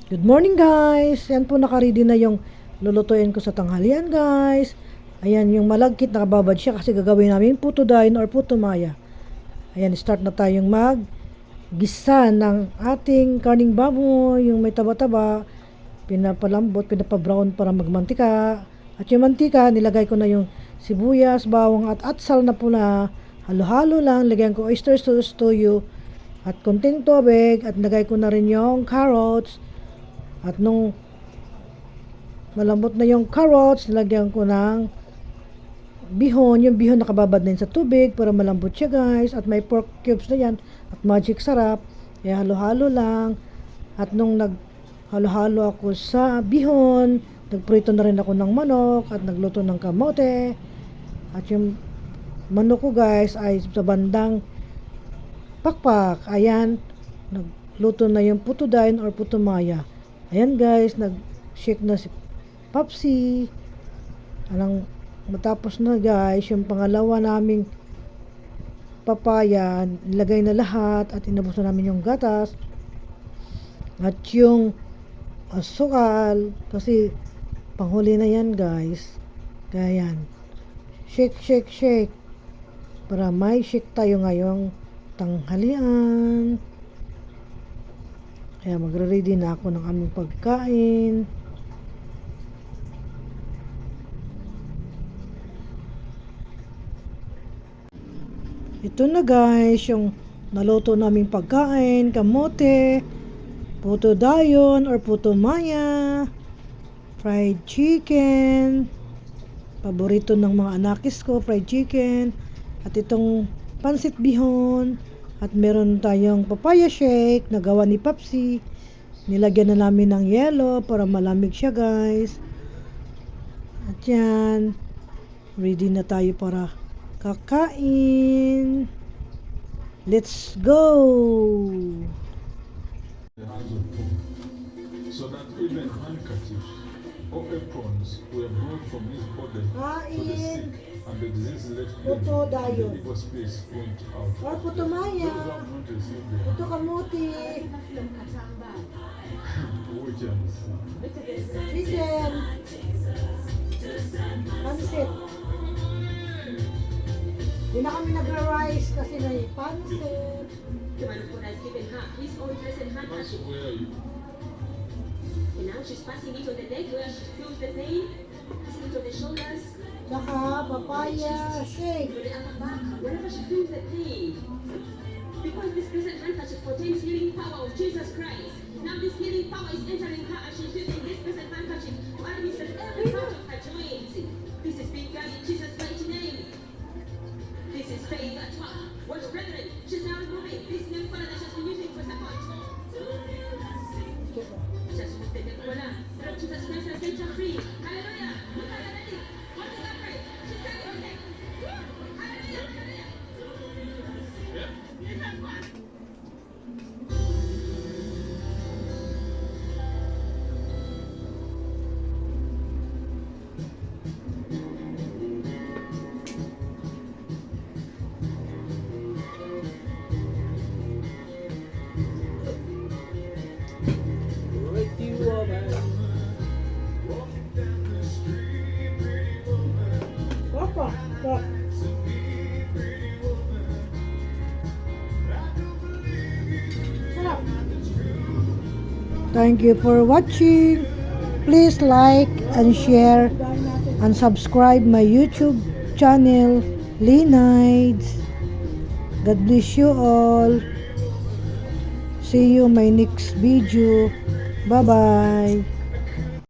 Good morning guys! Yan po nakaready na yung lulutuin ko sa tanghalian guys. Ayan yung malagkit nakababad siya kasi gagawin namin puto dayon or puto maya. Ayan, start na tayong gisa ng ating karning baboy, yung may taba-taba. Pinapalambot, pinapabrown para magmantika. At yung mantika, nilagay ko na yung sibuyas, bawang at atsal na pula. Halo-halo lang, lagyan ko oyster sauce, toyo at konting tubig at nilagay ko na rin yung carrots. At nung malambot na yung carrots, nilagyan ko ng bihon. Yung bihon nakababad na yun sa tubig para malambot siya guys. At may pork cubes na yan. At magic sarap. Kaya halo-halo lang. At nung naghalo-halo ako sa bihon, nagprito na rin ako ng manok at nagluto ng kamote. At yung manok ko guys ay sa bandang pakpak. Ayan, nagluto na yung puto dayon or puto maya. Ayan guys, nag-shake na si Popsi. Matapos na guys, yung pangalawa naming papaya, nilagay na lahat at inubos na namin yung gatas. At yung asukal, kasi panghuli na yan guys. Kaya yan, shake, shake, shake. Para may shake tayo ngayong tanghalian. Kaya magre-ready na ako ng aming pagkain. Ito na guys, yung naluto naming pagkain, kamote, puto dayon or puto maya, fried chicken, paborito ng mga anakis ko, fried chicken, at itong pansit bihon. At meron tayong papaya shake na gawa ni Popsi. Nilagyan na namin ng yelo para malamig siya guys. At yan, ready na tayo para kakain. Let's go! So that even handkerchiefs or aprons were brought from his body to the sick, and the disease left them, Puto and the dayon evil spirits went out. or puto maya, Those who have not received them, puto kamuti, which ones? chicken, pansit. Di na kami nagra-rice kasi na yung pansit. The man of God has given her his own present handkerchief. Master, where are you? And now she's passing it on the neck where she feels the pain, passing it on the shoulders, Saka papaya shake. on the upper back, wherever she feels the pain. Because this present handkerchief contains healing power of Jesus Christ. Now this healing power is entering her as she's using this present handkerchief to administer every part of her joints. This is being done in Jesus' mighty name. This is faith at work. Watch, brethren, she's now removing this new color that she's been using for support. Just move the neck color. Lord Jesus Christ has set her free. Hallelujah. Look at her ready. What is that pray? She's ready on neck. Hallelujah. Hallelujah. Yes, that's one. Papa, papa. Sarap. Thank you for watching. Please like and share and subscribe my YouTube channel, Leonides. God bless you all. See you my next video. Bye-bye.